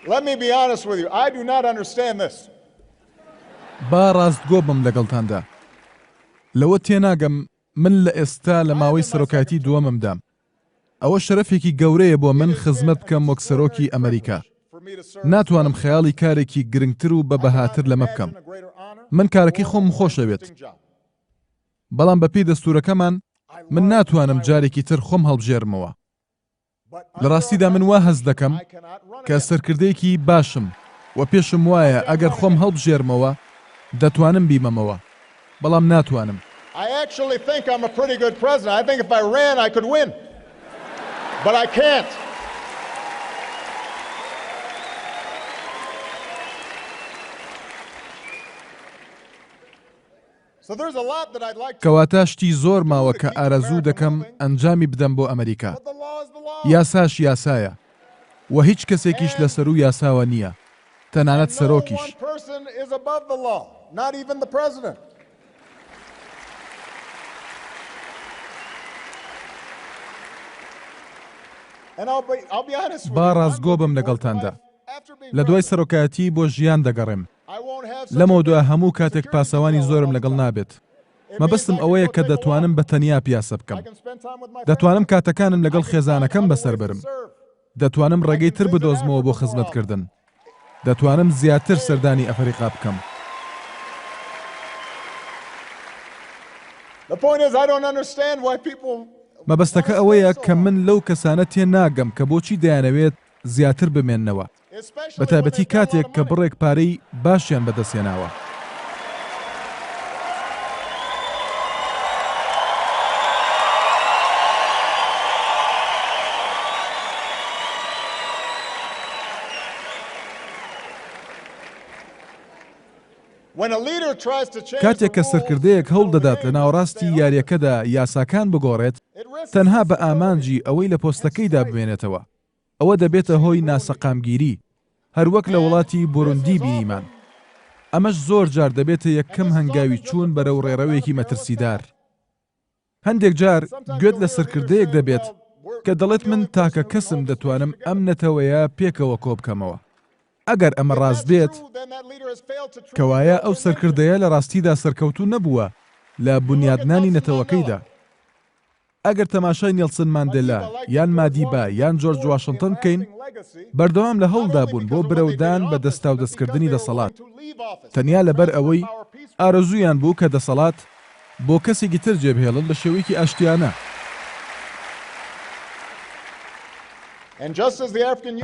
Let me be honest with you. I do not understand this. با ڕاستگۆ بم لەگەڵتاندا لەوە تێناگەم من لە ئێستا لە ماوەی سەرۆکایەتی دووەممدام ئەوە شەرەفێکی گەورەیە بۆ من خزمەت بکەم وەک سەرۆکی ئەمریکا ناتوانم خەیاڵی کارێکی گرنگتر و بەبەهاتر لەمە بکەم من کارەکەی خۆم خۆشەوێت بەڵام بەپێی دەستوورەکەمان من ناتوانم جارێکی تر خۆم هەڵبژێرمەوە لە ڕاستیدا من وا هەز دەکەم کە سەرکردەیەکی باشم و پێشم وایە ئەگەر خۆم هەڵبژێرمەوە دەتوانم بیمەمەوە بەڵام ناتوانم I actually think I'm a pretty good president. I think if I ran, I could win. But I can't. So there's a lot that I'd like to. کەواتە شتی زۆر ماوە کە ئارەزوو دەکەم ئەنجامی بدەم بۆ ئەمریکا But the law is the law. یاساش یاسایە و هیچ کەسێکیش لەسەر و یاساوە نییە تەنانەت No سەرۆکیش one person is above the law, not even the president. And I'll be honest with با you. ڕاستگۆ بم لەگەڵتاندا After being لە دوای president, سەرۆکایەتی بۆ ژیان دەگەڕێم I won't have such لەمەوە a دوای big هەموو کاتێک پاسەوانی زۆرم لەگەڵ نابێت مەبەستم ئەوەیە کە دەتوانم بە تەنیا پیاسە بکەم I can spend time with my دەتوانم کاتەکانم لەگەڵ خێزانەکەم بەسەر برم serve. دەتوانم ڕێگەی تر بدۆزمەوە بۆ خزمەتکردن دەتوانم زیاتر سەردانی ئەفریقا بکەم The point is, I don't understand why people. مەبەستەکە ئەوەیە کە من لەو کەسانە تێ ناگەم کە بۆچی دەیانەوێت زیاتر بمێننەوە Especially بە when تایبەتی they've got a lot کاتێک of کە money. بڕێک پارەی باشیان بەدەستێناوە When a leader tries to change کاتێک the کە rules, سەرکردەیەک هەوڵ دەدات لە ناوەڕاستی یاریەکەدا یاساکان بگۆڕێت it risks تەنها بە ئامانجی ئەوەی لە پۆستەکەیدا بمێنێتەوە ئەوە دەبێتە هۆی ناسەقامگیری هەروەک لە وڵاتی بوروندی بینیمان ئەمەش زۆر جار دەبێتە یەکەم هەنگاوی چوون بەرەو ڕێڕەوێکی مەترسیدار هەندێک جار گوێت لە سەرکردەیەک دەبێت کە دەڵێت من تاکە کەسم دەتوانم ئەم نەتەوەیە پێکەوە کۆ بکەمەوە ئەگەر ئەمە ڕاست بێت کەوایە ئەو سەرکردەیە لە ڕاستیدا سەرکەوتوو نەبووە لە بنیادنانی نەتەوەکەیدا ئەگەر تەماشای نیلسن ماندێلا یان مادیبا یان جۆرج واشنتن بکەین بەردەوام لە هەوڵدا بوون بۆ برەودان بە دەستا و دەستکردنی دەسەڵات تەنیا لەبەر ئەوەی ئارەزویان بوو کە دەسەڵات بۆ کەسێکی تر جێبهێڵن بە شێوەیەکی ئاشتیانە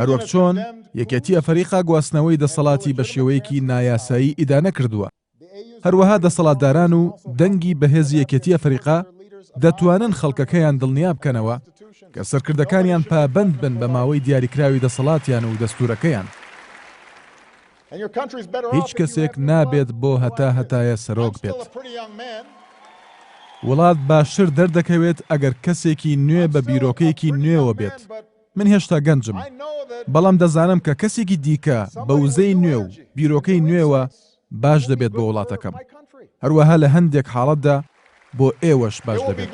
هەروەک چۆن یەکێتی ئەفریقا گواستنەوەی دەسەڵاتی بە شێوەیەکی نایاسایی ئیدانە کردووە هەروەها دەسەڵاتداران و دەنگی بەهێزی یەکێتی ئەفریقا دەتوانن خەڵکەکەیان دڵنیا بکەنەوە کە سەرکردەکانیان پابەند بن بە ماوەی دیاریکراوی دەسەڵاتیان و دەستوورەکەیان هیچ کەسێک نابێت بۆ هەتایە سەرۆک بێت وڵات باشتر دەردەکەوێت ئەگەر کەسێکی نوێ بە بیرۆکەیەکی نوێوە بێت من هێشتا گەنجم بەڵام دەزانم کە کەسێکی دیکە بە وزەی نوێ و بیرۆکەی نوێوە باش دەبێت بۆ وڵاتەکەم هەروەها لە هەندێک حاڵەتدا بۆ ئێوەش باش دەبێت